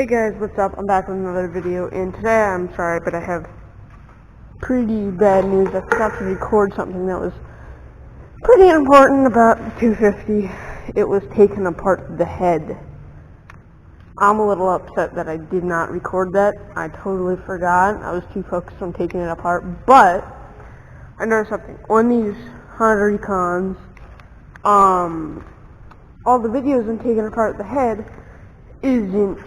Hey guys, what's up? I'm back with another video, and today I'm sorry, but I have pretty bad news. I forgot to record something that was pretty important about the 250. It was taking apart the head. I'm a little upset that I did not record that. I totally forgot. I was too focused on taking it apart, but I noticed something. On these Honda Recons, all the videos on taking apart the head isn't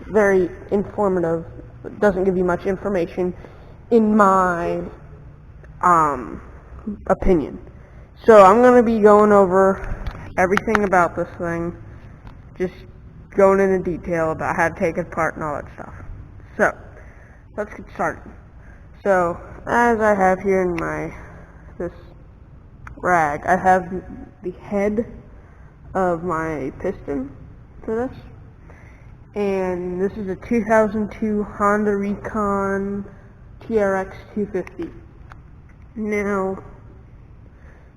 very informative. It doesn't give you much information, in my opinion. So I'm going to be going over everything about this thing, just going into detail about how to take it apart and all that stuff. So let's get started. So as I have here in this rag, I have the head of my piston for this. And this is a 2002 Honda Recon TRX 250. Now, I'm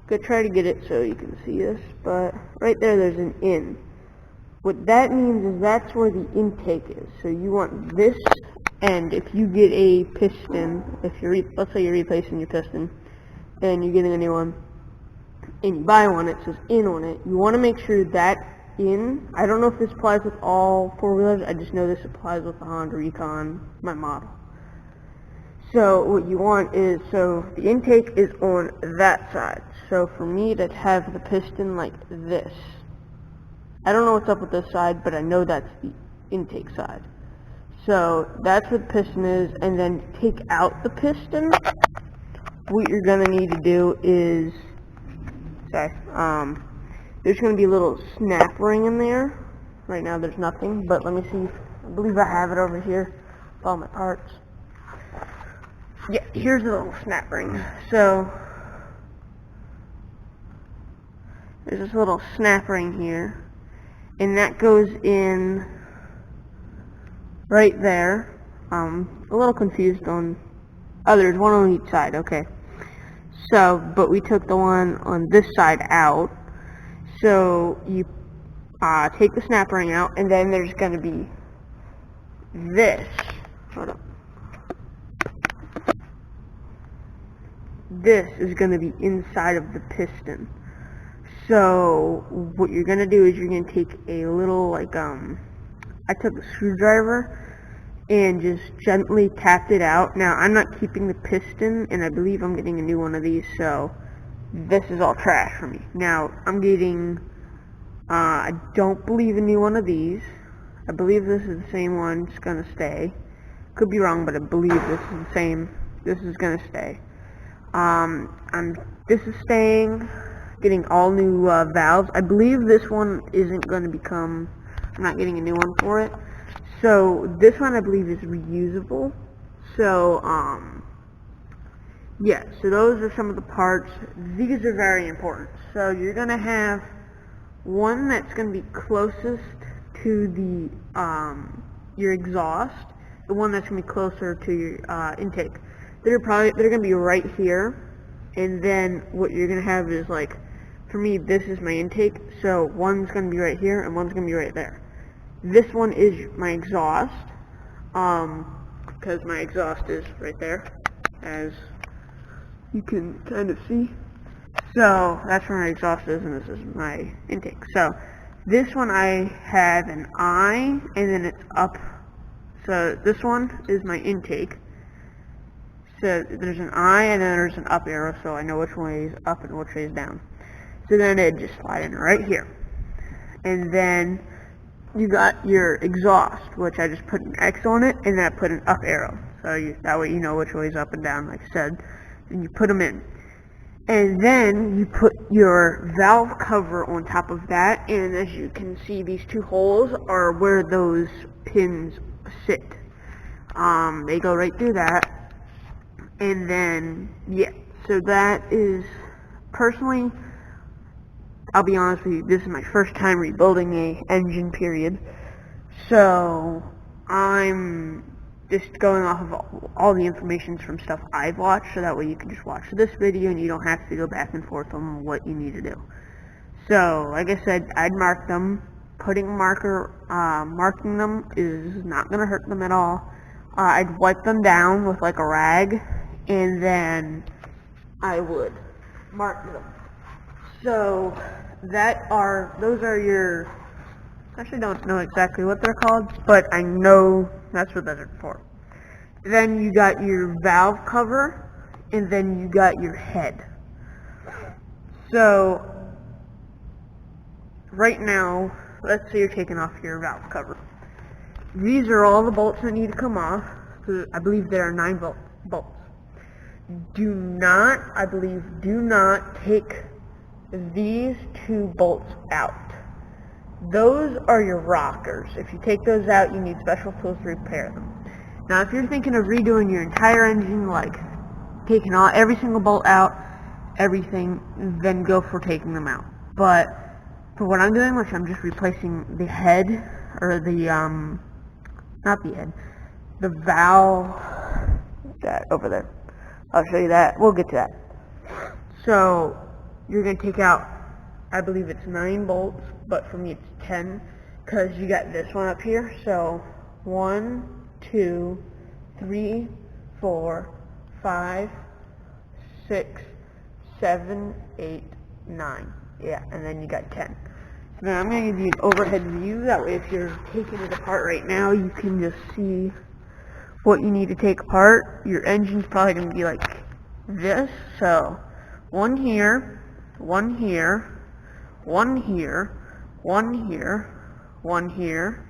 going to try to get it so you can see this, but right there's an in. What that means is that's where the intake is. So you want this end. If you get a piston, let's say you're replacing your piston, and you're getting a new one, and you buy one, it says in on it, you want to make sure that in, I don't know if this applies with all four-wheelers, I just know this applies with the Honda Recon, my model. So what you want is, so the intake is on that side. So for me to have the piston like this, I don't know what's up with this side, but I know that's the intake side. So that's what the piston is, and then to take out the piston, what you're going to need to do is, there's going to be a little snap ring in there. Right now there's nothing, but let me see. I believe I have it over here with all my parts. Yeah, here's the little snap ring. So there's this little snap ring here, and that goes in right there. A little confused on, there's one on each side, okay. So, but we took the one on this side out. So you take the snap ring out, and then there's going to be this. Hold up. This is going to be inside of the piston. So what you're going to do is you're going to take a little, I took a screwdriver and just gently tapped it out. Now I'm not keeping the piston, and I believe I'm getting a new one of these, so this is all trash for me. Now I'm getting, I don't believe a new one of these. I believe this is the same one. It's going to stay. Could be wrong, but I believe this is the same. This is going to stay. This is staying. Getting all new valves. I believe this one isn't going to become, I'm not getting a new one for it. So this one I believe is reusable. So yeah, so those are some of the parts. These are very important. So you're going to have one that's going to be closest to the your exhaust, the one that's going to be closer to your intake. They're going to be right here, and then what you're going to have is, like, for me, this is my intake, so one's going to be right here and one's going to be right there. This one is my exhaust, because my exhaust is right there, as you can kind of see. So that's where my exhaust is, and this is my intake. So this one I have an I, and then it's up. So this one is my intake. So there's an I, and then there's an up arrow, so I know which way is up and which way is down. So then it just slide in right here. And then you got your exhaust, which I just put an X on it, and then I put an up arrow. So that way you know which way is up and down, like I said. And you put them in. And then you put your valve cover on top of that, and as you can see, these two holes are where those pins sit. They go right through that. And then, yeah, so that is, personally, I'll be honest with you, this is my first time rebuilding a engine, period. So I'm just going off of all the information from stuff I've watched, so that way you can just watch this video and you don't have to go back and forth on what you need to do. So, like I said, I'd mark them, putting a marker Marking them is not going to hurt them at all. I'd wipe them down with like a rag, and then I would mark them. So those are your, I actually don't know exactly what they're called, but I know that's what those are for. Then you got your valve cover, and then you got your head. So right now, let's say you're taking off your valve cover. These are all the bolts that need to come off. I believe there are 9 bolts. Do not take these 2 bolts out. Those are your rockers. If you take those out, you need special tools to repair them. Now, if you're thinking of redoing your entire engine, like taking every single bolt out, everything, then go for taking them out. But for what I'm doing, which I'm just replacing the head, or the, not the head, the valve, that over there. I'll show you that. We'll get to that. So, you're going to take out, I believe it's 9 bolts, but for me it's 10, because you got this one up here. So, 1, 2, 3, 4, 5, 6, 7, 8, 9. Yeah, and then you got 10. So now I'm going to give you an overhead view. That way if you're taking it apart right now, you can just see what you need to take apart. Your engine's probably going to be like this. So, 1 here, 1 here, 1 here, 1 here, 1 here.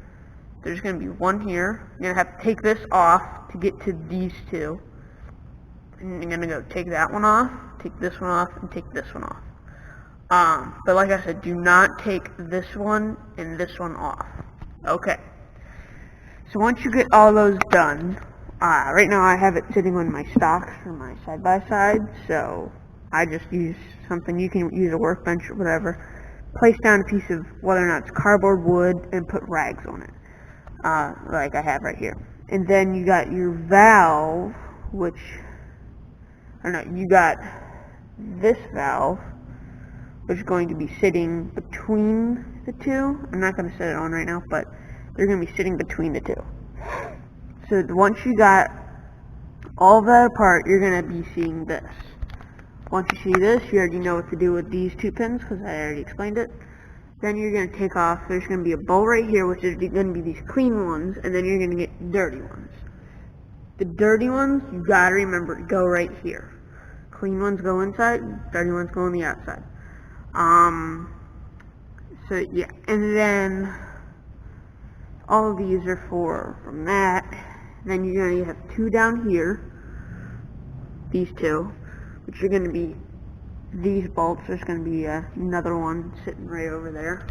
There's going to be 1 here. You're going to have to take this off to get to these 2. And you're going to go take that one off, take this one off, and take this one off. But like I said, do not take this one and this one off. Okay. So once you get all those done, right now I have it sitting on my stocks for my side-by-side, so I just use something. You can use a workbench or whatever. Place down a piece of, whether or not it's cardboard, wood, and put rags on it, like I have right here. And then you got your valve, you got this valve, which is going to be sitting between the 2. I'm not going to set it on right now, but they're going to be sitting between the 2. So once you got all that apart, you're going to be seeing this. Once you see this, you already know what to do with these 2 pins, because I already explained it. Then you're going to take off, there's going to be a bowl right here, which is going to be these clean ones, and then you're going to get dirty ones. The dirty ones, you got to remember to go right here. Clean ones go inside, dirty ones go on the outside. So yeah, and then all of these are from that. Then you're going to have 2 down here, these 2, which are going to be these bolts. There's going to be another one sitting right over there.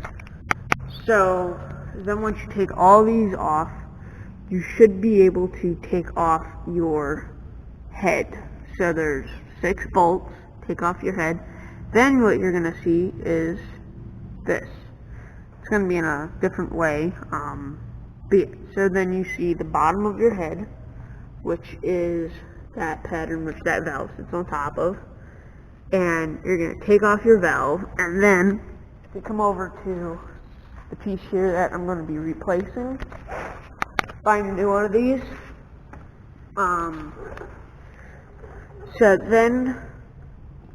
So then once you take all these off, you should be able to take off your head. So there's 6 bolts, take off your head. Then what you're going to see is this. It's going to be in a different way. But yeah, so then you see the bottom of your head, which is that pattern which that valve sits on top of. And you're going to take off your valve, and then if you come over to the piece here that I'm going to be replacing, find a new one of these. So then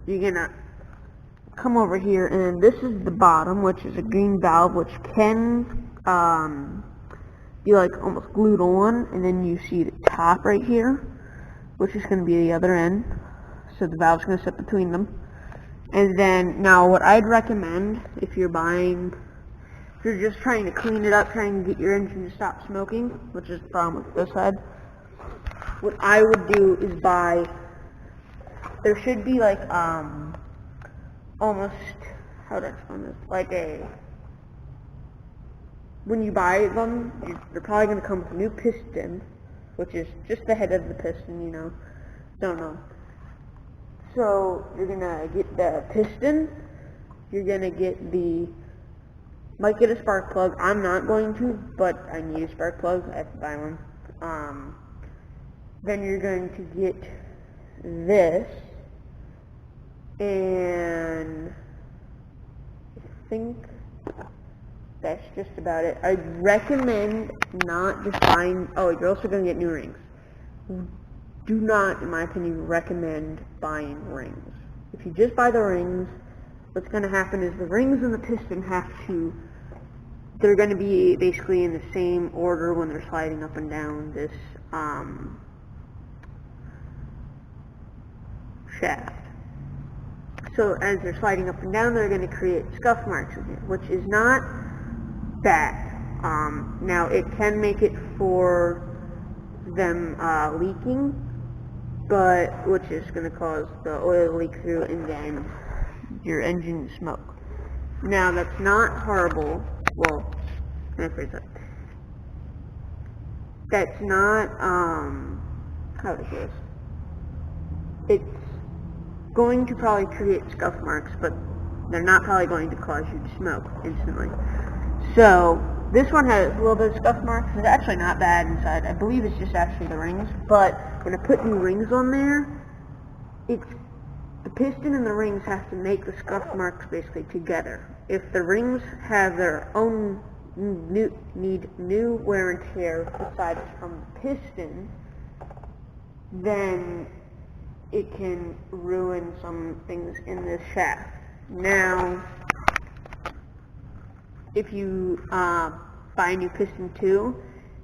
you're going to come over here, and this is the bottom, which is a green valve, which can be like almost glued on, and then you see the top right here, which is going to be the other end. So the valve's going to sit between them. And then, now what I'd recommend, if you're just trying to clean it up, trying to get your engine to stop smoking, which is the problem with this side, what I would do is there should be like, almost, how do I explain this, like when you buy them, they're probably going to come with a new piston, which is just the head of the piston, don't know. So you're going to get the piston, you're going to might get a spark plug. I'm not going to, but I need a spark plug. I have to buy one. Then you're going to get this, and I think that's just about it. I recommend not just buying, oh, you're also going to get new rings. Do not, in my opinion, recommend buying rings. If you just buy the rings, what's going to happen is the rings and the piston they're going to be basically in the same order when they're sliding up and down this shaft. So as they're sliding up and down, they're going to create scuff marks in here, which is not bad. Now it can make it for them leaking, which is going to cause the oil to leak through and then your engine to smoke. Now that's not horrible. Well, let me phrase that. That's not how to say this. It's going to probably create scuff marks, but they're not probably going to cause you to smoke instantly. So this one has a little bit of scuff marks. It's actually not bad inside. I believe it's just actually the rings, but when I put new rings on there, the piston and the rings have to make the scuff marks basically together. If the rings have their own need new wear and tear besides from the piston, then it can ruin some things in this shaft. Now, if you buy a new piston too,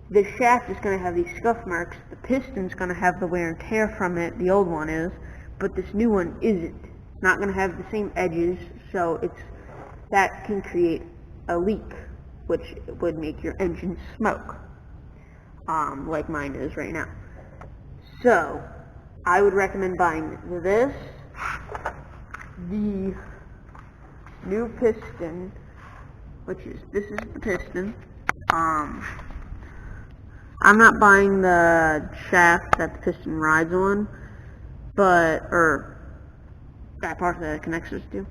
the shaft is going to have these scuff marks. The piston's going to have the wear and tear from it, the old one is, but this new one isn't. Not going to have the same edges, so that can create a leak, which would make your engine smoke, like mine is right now. So, I would recommend buying this, the new piston, this is the piston. I'm not buying the shaft that the piston rides on, or that part that it connects to.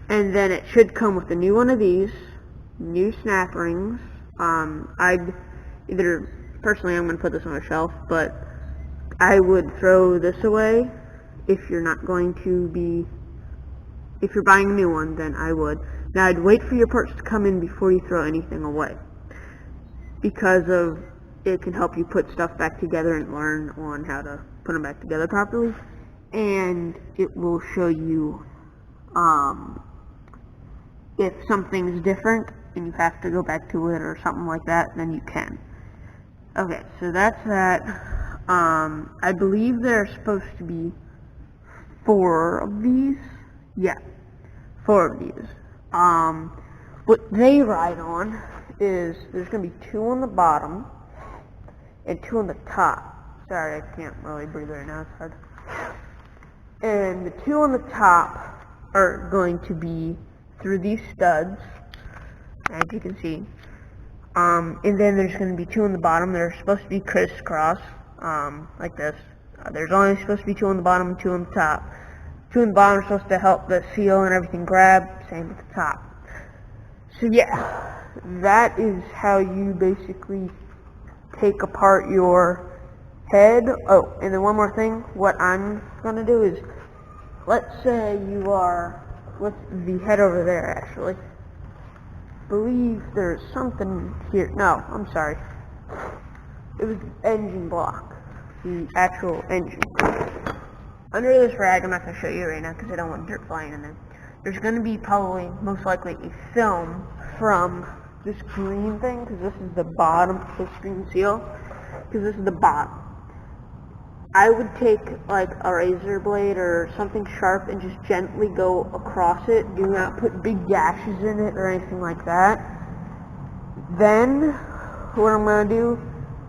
And then it should come with a new one of these, new snap rings. Personally, I'm going to put this on a shelf, but I would throw this away if you're buying a new one, then I would. Now, I'd wait for your parts to come in before you throw anything away, because it can help you put stuff back together and learn on how to put them back together properly, and it will show you if something's different and you have to go back to it or something like that, then you can. Okay, so that's that. I believe there are supposed to be 4 of these. Yeah, 4 of these. What they ride on is there's going to be 2 on the bottom and 2 on the top. Sorry, I can't really breathe right now, it's hard. And the 2 on the top are going to be through these studs, as you can see. And then there's going to be 2 on the bottom that are supposed to be crisscross, like this. There's only supposed to be 2 on the bottom and 2 on the top. 2 on the bottom are supposed to help the seal and everything grab, same with the top. So yeah, that is how you basically take apart your head. Oh, and then one more thing, what I'm going to do is, let's say you are with the head over there, actually. Believe there's something here. No, I'm sorry. It was the engine block. The actual engine. Under this rag, I'm not going to show you right now because I don't want dirt flying in there. There's going to be probably, most likely, a film from this green thing, because this is the bottom, this green seal, because this is the bottom. I would take like a razor blade or something sharp and just gently go across it. Do not put big gashes in it or anything like that. Then, what I'm going to do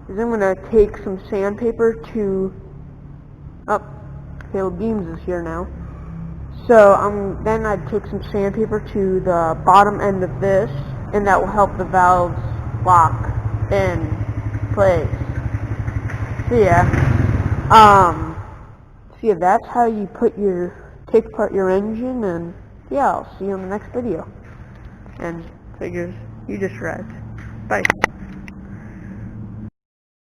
is I'm going to take some sandpaper to... Oh, Caleb Beams is here now. So then I'd take some sandpaper to the bottom end of this, and that will help the valves lock in place. So yeah. So yeah, that's how you take apart your engine, and yeah, I'll see you in the next video. And figures, you just read. Bye.